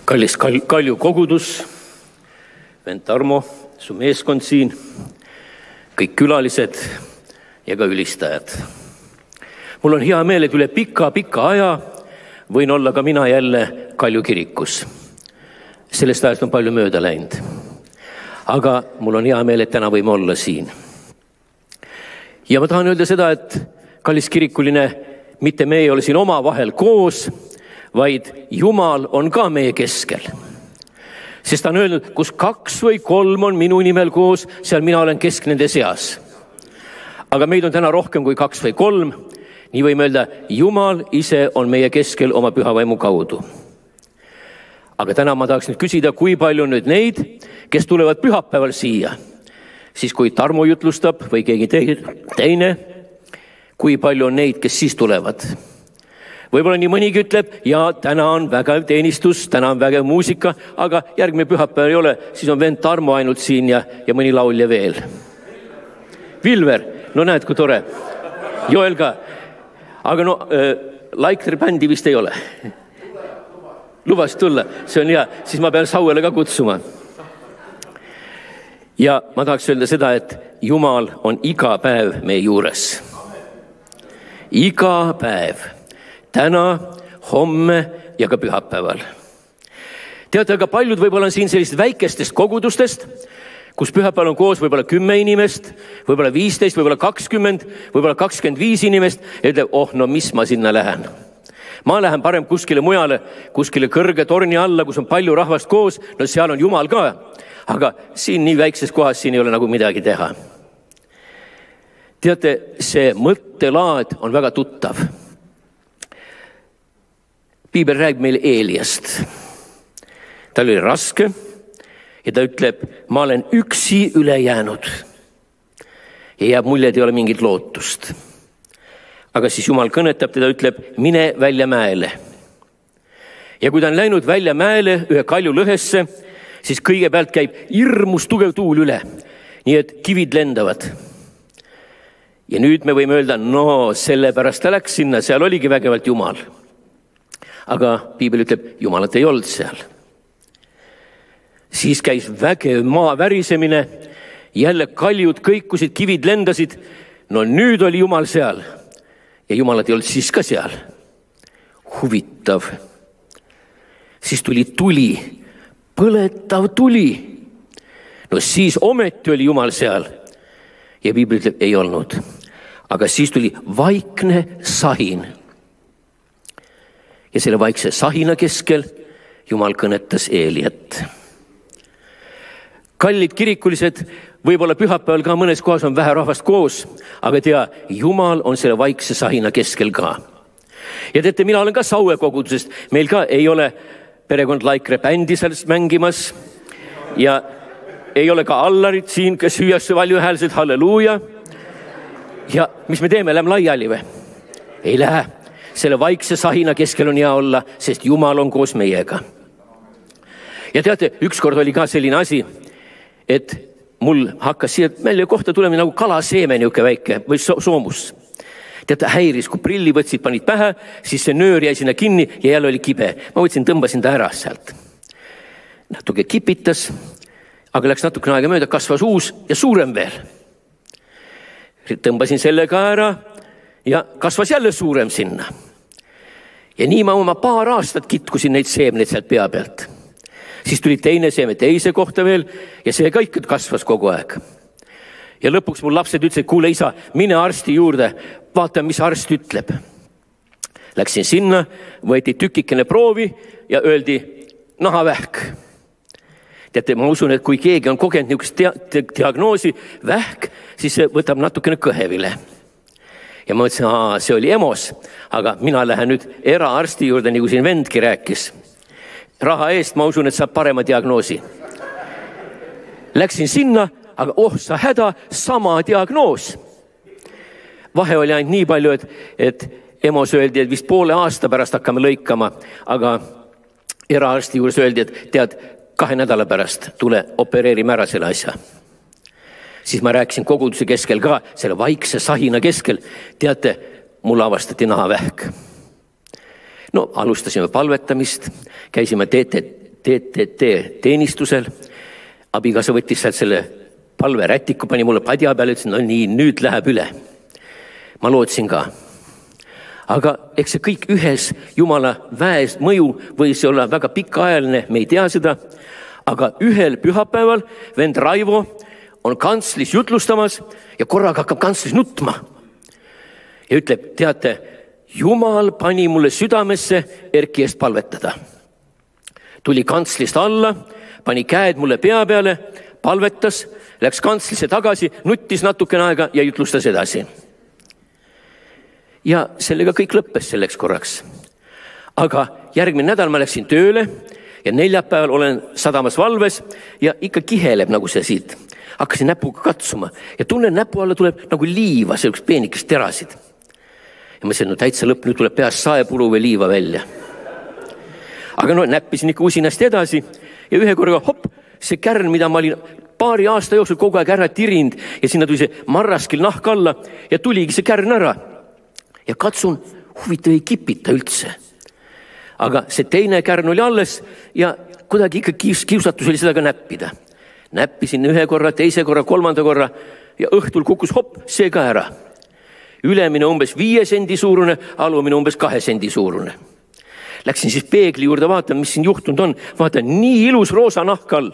Kallis Kalju kogudus, vend Tarmo, su meeskond siin, kõik külalised ja ka ülistajad. Mul on hea meel, et üle pika aja võin olla ka mina jälle Kalju kirikus. Sellest ajast on palju mööda läinud. Aga mul on hea meel, et täna võime olla siin. Ja ma tahan öelda seda, et kallis kirikuline, mitte me ei ole siin omavahel koos, vaid Jumal on ka meie keskel. Sest ta on öelnud, kus 2 või 3 on minu nimel koos, seal mina olen kesk nende seas. Aga meid on täna rohkem kui 2 või 3. Nii võime öelda, Jumal ise on meie keskel oma püha vaimu kaudu. Aga täna ma tahaks nüüd küsida, kui palju on nüüd neid, kes tulevad pühapäeval siia. Siis kui Tarmo jutlustab või keegi teine, kui palju on neid, kes siis tulevad. Võib-olla nii mõnigi ütleb, ja täna on vägev teenistus, täna on vägev muusika, aga järgmine pühapäev ei ole, siis on vend Tarmo ainult siin ja mõni laulja veel. Vilver, no näed, kui tore. Joel ka. Aga no, Laikler bändi vist ei ole. Lubas tulla, see on hea, siis ma pean Sauele ka kutsuma. Ja ma tahaks öelda seda, et Jumal on iga päev meie juures. Iga päev. Täna, homme ja ka pühapäeval. Teate, aga paljud võib-olla on siin sellist väikestest kogudustest, kus pühapäeval on koos võib-olla 10 inimest, võib-olla 15, võib-olla 20, võib-olla 25 inimest, ja ütleb, no mis ma sinna lähen. Ma lähen parem kuskile mujale, kuskile kõrge torni alla, kus on palju rahvast koos, no seal on Jumal ka, aga siin nii väikses kohas siin ei ole nagu midagi teha. Teate, see mõttelaad on väga tuttav. Piibel räägib meile Eeliast. Tal oli raske ja ta ütleb, ma olen üksi üle jäänud. Ja jääb mulje, et ei ole mingit lootust. Aga siis Jumal kõnetab teda, ütleb, mine välja mäele. Ja kui ta on läinud välja mäele ühe kalju lõhesse, siis kõigepealt käib hirmus tugev tuul üle. Nii et kivid lendavad. Ja nüüd me võime öelda, no sellepärast ta läks sinna, seal oligi vägevalt Jumal. Aga Piibel ütleb, Jumalat ei olnud seal. Siis käis vägev maa värisemine, jälle kaljud kõikusid, kivid lendasid. No nüüd oli Jumal seal ja Jumalat ei olnud siis ka seal. Huvitav. Siis tuli tuli, põletav tuli. No siis ometi oli Jumal seal ja Piibel ütleb, ei olnud. Aga siis tuli vaikne sahin. Ja selle vaikse sahina keskel Jumal kõnetas Eeliat. Kallid kirikulised, võib-olla pühapäeval ka mõnes kohas on vähe rahvast koos, aga tea, Jumal on selle vaikse sahina keskel ka. Ja teate, mina olen ka Saue kogudusest, meil ka ei ole perekond Laikre bändi sellest mängimas ja ei ole ka Allarit siin, kes hüüas valjuhäälselt halleluuja. Ja mis me teeme, lähme laiali või? Ei lähe. Selle vaikse sahina keskel on hea olla, sest Jumal on koos meiega. Ja teate, ükskord oli ka selline asi, et mul hakkas siia välja kohta tulema nagu kalaseeme niuke väike või soomus. Teate, häiris, kui prilli võtsid, panid pähe, siis see nöör jäi sinna kinni ja jälle oli kibe. Ma võtsin, tõmbasin ta ära sealt. Natuke kipitas, aga läks natukene aega mööda, kasvas uus ja suurem veel. Tõmbasin selle ka ära ja kasvas jälle suurem sinna. Ja nii ma oma paar aastat kitkusin neid seemneid sealt pea pealt. Siis tuli teine seeme teise kohta veel ja see kõik kasvas kogu aeg. Ja lõpuks mul lapsed ütlesid, kuule isa, mine arsti juurde, vaata, mis arst ütleb. Läksin sinna, võeti tükikene proovi ja öeldi nahavähk. Teate, ma usun, et kui keegi on kogenud niisugust diagnoosi vähk, siis see võtab natukene kõhevile. Ja ma mõtlesin, see oli EMOS, aga mina lähen nüüd eraarsti juurde, nagu siin vendki rääkis. Raha eest ma usun, et saab parema diagnoosi. Läksin sinna, aga sa häda, sama diagnoos. Vahe oli ainult nii palju, et EMOS öeldi, et vist poole aasta pärast hakkame lõikama, aga eraarsti juures öeldi, et tead, 2 nädala pärast tule opereerime ära selle asja. Siis ma rääkisin koguduse keskel ka, selle vaikse sahina keskel. Teate, mul avastati nahavähk. No alustasime palvetamist, käisime TTT teenistusel. Abikaasa võttis sealt selle palverätiku, pani mulle padja peale, ütles, no nii, nüüd läheb üle. Ma lootsin ka. Aga eks see kõik ühes Jumala väes mõju võis olla väga pikaajaline, me ei tea seda, aga ühel pühapäeval vend Raivo on kantslis jutlustamas ja korraga hakkab kantslis nutma. Ja ütleb, teate, Jumal pani mulle südamesse Erki eest palvetada. Tuli kantslist alla, pani käed mulle pea peale, palvetas, läks kantslisse tagasi, nuttis natukene aega ja jutlustas edasi. Ja sellega kõik lõppes selleks korraks. Aga järgmine nädal ma läksin tööle ja neljapäeval olen sadamas valves ja ikka kiheleb nagu see siit. Hakkasin näpuga katsuma ja tunnen, näpu alla tuleb nagu liiva, selleks peenikest terasid. Ja ma ütlesin, no täitsa lõpp, nüüd tuleb peast saepulu või liiva välja. Aga no näppisin ikka usinasti edasi ja ühe korraga hopp, see kärn, mida ma olin paari aasta jooksul kogu aeg ära tirind ja sinna tuli see marraskil nahk alla ja tuligi see kärn ära. Ja katsun, huvitav ei kipita üldse. Aga see teine kärn oli alles ja kuidagi ikka kiusatus oli seda ka näppida. Näppisin ühe korra, teise korra, kolmanda korra ja õhtul kukkus hopp, see ka ära. Ülemine umbes 5 sendi suurune, alumine umbes 2 sendi suurune. Läksin siis peegli juurde vaatama, mis siin juhtunud on. Vaatan, nii ilus roosa nahk all.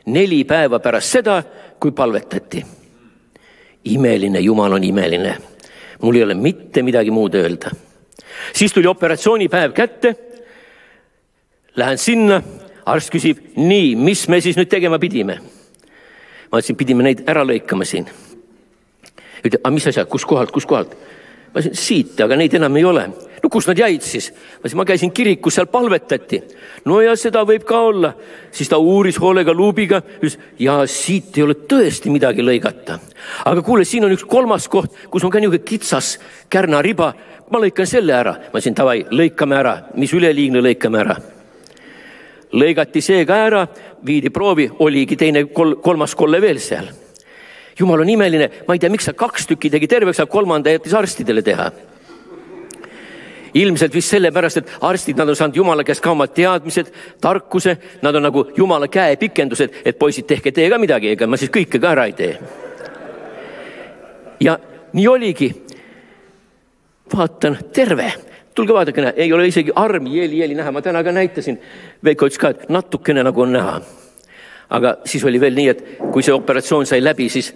4 päeva pärast seda, kui palvetati. Imeline, Jumal on imeline. Mul ei ole mitte midagi muud öelda. Siis tuli operatsioonipäev kätte. Lähen sinna, arst küsib, nii, mis me siis nüüd tegema pidime? Ma ütlesin, pidime neid ära lõikama siin. Ütleb, mis asja, kus kohalt? Ma ütlesin, siit, aga neid enam ei ole. No kus nad jäid siis? Ma käisin kirikus, seal palvetati. No ja seda võib ka olla. Siis ta uuris hoolega luubiga, ütles, ja siit ei ole tõesti midagi lõigata. Aga kuule, siin on üks 3. koht, kus on ka niisugune kitsas kärnariba. Ma lõikan selle ära. Ma ütlesin, davai, lõikame ära. Mis üleliigne, lõikame ära. Lõigati see ka ära, viidi proovi, oligi teine 3. kolle veel seal. Jumal on imeline, ma ei tea, miks sa 2 tükki tegi terveks, aga 3. jättis arstidele teha. Ilmselt vist sellepärast, et arstid, nad on saanud Jumala käest ka oma teadmised, tarkuse, nad on nagu Jumala käe pikendused, et poisid, tehke tee ka midagi, ega ma siis kõike ka ära ei tee. Ja nii oligi. Vaatan, terve. Tulge vaadake, ei ole isegi armi jeeli näha, ma täna ka näitasin. Veiko ütles ka, et natukene nagu on näha. Aga siis oli veel nii, et kui see operatsioon sai läbi, siis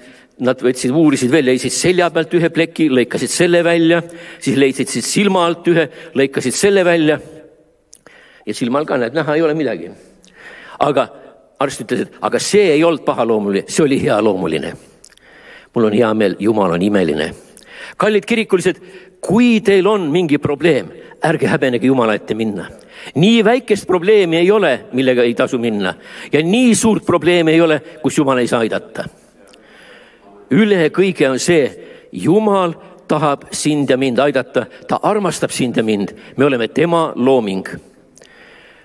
nad uurisid veel, leidsid selja pealt ühe pleki, lõikasid selle välja, siis leidsid silma alt ühe, lõikasid selle välja. Ja silmal ka näha ei ole midagi. Aga arst ütles, et aga see ei olnud pahaloomuline, see oli hea loomuline. Mul on hea meel, Jumal on imeline. Kallid kirikulised, kui teil on mingi probleem, ärge häbenege Jumala ette minna. Nii väikest probleemi ei ole, millega ei tasu minna. Ja nii suurt probleemi ei ole, kus Jumal ei saa aidata. Üle kõige on see, Jumal tahab sind ja mind aidata. Ta armastab sind ja mind. Me oleme tema looming.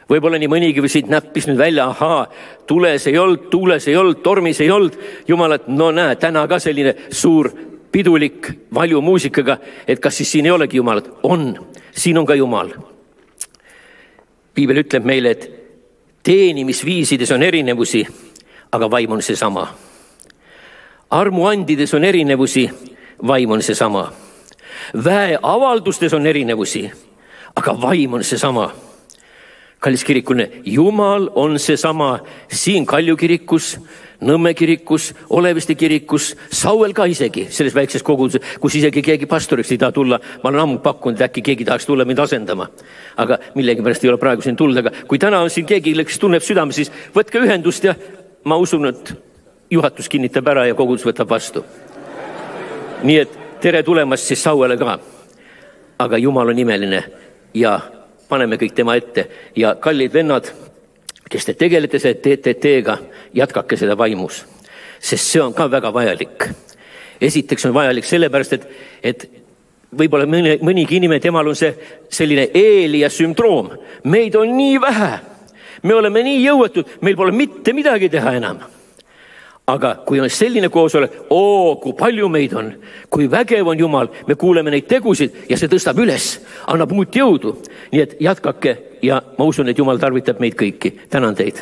Võib-olla nii mõnigi või siit näppis nüüd välja, ahaa, tules ei olnud, tuules ei olnud, tormis ei olnud. Jumal, et no näe, täna ka selline suur pidulik valju muusikaga, et kas siis siin ei olegi Jumal? On, siin on ka Jumal. Piibel ütleb meile, et teenimisviisides on erinevusi, aga vaim on see sama. Armuandides on erinevusi, vaim on see sama. Väeavaldustes on erinevusi, aga vaim on see sama. Kallis kirikuline, Jumal on see sama siin Kalju kirikus, Nõmme kirikus, Oleviste kirikus, Sauel ka isegi, selles väikses koguduses, kus isegi keegi pastoriks ei taha tulla. Ma olen ammu pakkunud, äkki keegi tahaks tulla mind asendama. Aga millegi pärast ei ole praegu siin tulnud. Aga kui täna on siin keegi, kes tunneb südame, siis võtke ühendust ja ma usun, et juhatus kinnitab ära ja kogudus võtab vastu. Nii et tere tulemast siis Sauele ka. Aga Jumal on imeline ja paneme kõik tema ette. Ja kallid vennad, kes te tegelete see TTT-ga, jätkake seda vaimus, sest see on ka väga vajalik. Esiteks on vajalik sellepärast, et võib-olla mõnigi inimene, temal on see selline Eelia sündroom. Meid on nii vähe, me oleme nii jõuetud, meil pole mitte midagi teha enam. aga kui on selline koosolek, kui palju meid on, kui vägev on Jumal, me kuuleme neid tegusid ja see tõstab üles, annab uut jõudu. Nii et jätkake ja ma usun, et Jumal tarvitab meid kõiki. Tänan teid.